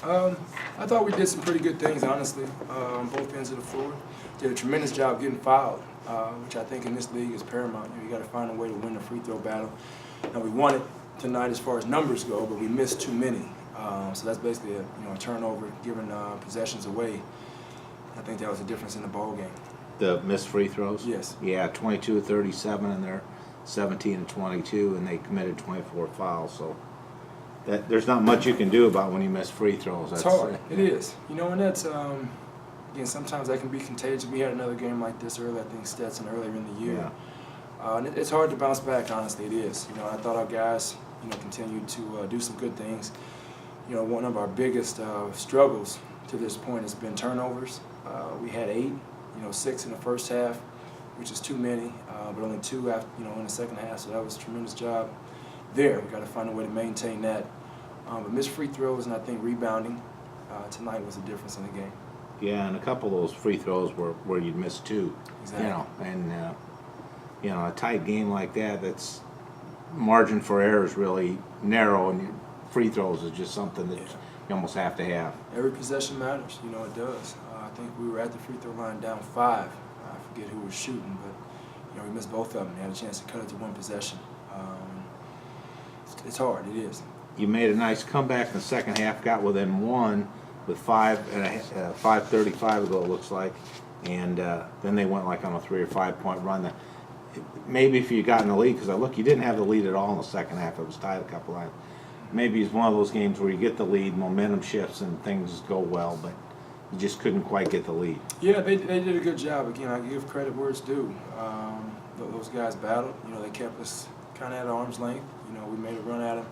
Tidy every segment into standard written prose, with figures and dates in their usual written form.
I thought we did some pretty good things, honestly, on both ends of the floor. Did a tremendous job getting fouled, which I think in this league is paramount. You got to find a way to win the free throw battle. Now we won it tonight as far as numbers go, but we missed too many. So that's basically a turnover, giving possessions away. I think that was the difference in the ball game. The missed free throws? Yes. Yeah, 22 of 37, and they're 17 of 22, and they committed 24 fouls. So there's not much you can do about when you miss free throws. It's hard. It is. And that's again, sometimes that can be contagious. We had another game like this earlier. I think Stetson earlier in the year. Yeah. And it's hard to bounce back. Honestly, it is. I thought our guys, continued to do some good things. One of our biggest struggles to this point has been turnovers. We had 8. 6 in the first half, which is too many, but only 2 after, in the second half. So that was a tremendous job there. We got to find a way to maintain that. But missed free throws and I think rebounding tonight was the difference in the game. Yeah, and a couple of those free throws were where you'd miss 2. Exactly. And a tight game like that, that's margin for error is really narrow, and free throws is just something that you almost have to have. Every possession matters. It does. I think we were at the free throw line down 5. I forget who was shooting, but we missed both of them. We had a chance to cut it to 1 possession. It's hard. It is. You made a nice comeback in the second half, got within 1 with 5:35 ago, it looks like, and then they went like on a 3 or 5 point run. Maybe if you got in the lead, because you didn't have the lead at all in the second half. It was tied a couple times. Maybe it's one of those games where you get the lead, momentum shifts, and things go well, but you just couldn't quite get the lead. Yeah, they did a good job. Again, I give credit where it's due. Those guys battled. They kept us kind of at arm's length. We made a run at them.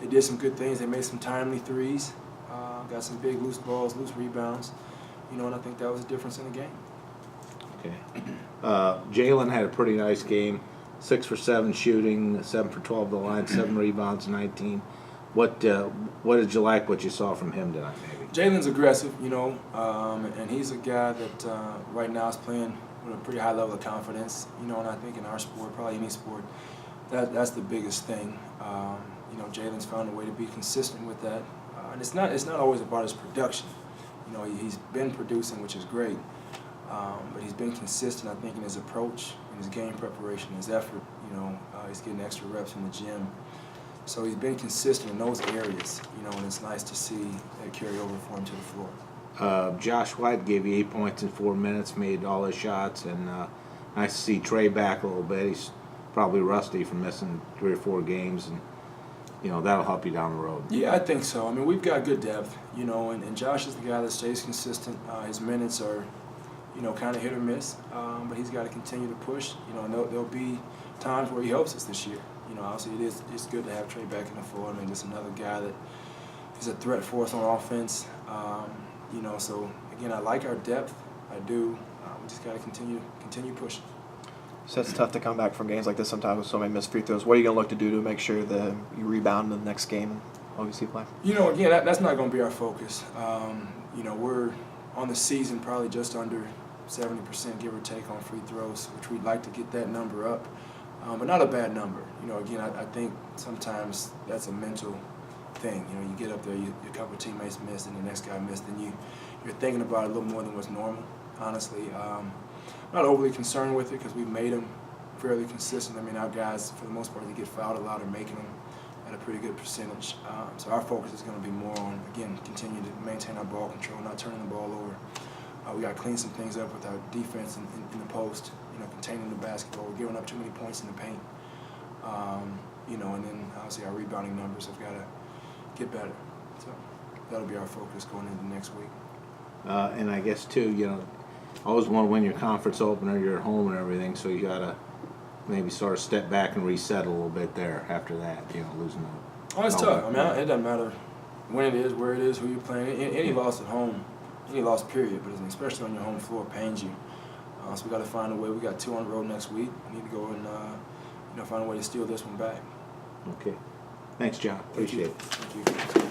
They did some good things. They made some timely threes. Got some big loose balls, loose rebounds. And I think that was the difference in the game. Okay. Jalen had a pretty nice game. 6 for 7 shooting, 7 for 12 to the line, 7 rebounds, 19. What did you like what you saw from him tonight, maybe? Jalen's aggressive, and he's a guy that right now is playing with a pretty high level of confidence, and I think in our sport, probably any sport, that's the biggest thing. Jalen's found a way to be consistent with that, and it's not always about his production. He's been producing, which is great, but he's been consistent, I think, in his approach, in his game preparation, his effort. He's getting extra reps in the gym. So he's been consistent in those areas, and it's nice to see that carry over for him to the floor. Josh White gave you 8 points in 4 minutes, made all his shots, and nice to see Trey back a little bit. He's probably rusty from missing 3 or 4 games, and that'll help you down the road. Yeah, I think so. I mean, we've got good depth, and Josh is the guy that stays consistent. His minutes are, kind of hit or miss, but he's got to continue to push. And there'll be times where he helps us this year. Obviously it's good to have Trey back in the fold. I mean, just another guy that is a threat for us on offense. So again, I like our depth. I do. We just got to continue pushing. So it's tough to come back from games like this sometimes with so many missed free throws. What are you going to look to do to make sure that you rebound in the next game and obviously play? Again, that's not going to be our focus. We're on the season probably just under 70%, give or take, on free throws, which we'd like to get that number up. But not a bad number. Again, I think sometimes that's a mental thing. You get up there, a couple of teammates missed, and the next guy missed, and you're thinking about it a little more than what's normal, honestly. Not overly concerned with it because we've made them fairly consistent. I mean, our guys, for the most part, they get fouled a lot, are making them at a pretty good percentage. So our focus is going to be more on, again, continuing to maintain our ball control, not turning the ball over. We got to clean some things up with our defense in the post, containing the basketball. We're giving up too many points in the paint. And then obviously our rebounding numbers have got to get better. So that'll be our focus going into next week. And I guess, too, always want to win your conference opener, you're at home and everything, so you got to maybe sort of step back and reset a little bit there after that, losing the... Oh, it's tough. I mean, it doesn't matter when it is, where it is, who you're playing. Any loss at home, any loss period, but especially on your home floor, pains you. So we got to find a way. We got 2 on the road next week. We need to go and find a way to steal this one back. Okay. Thanks, John. Appreciate it. Thank you.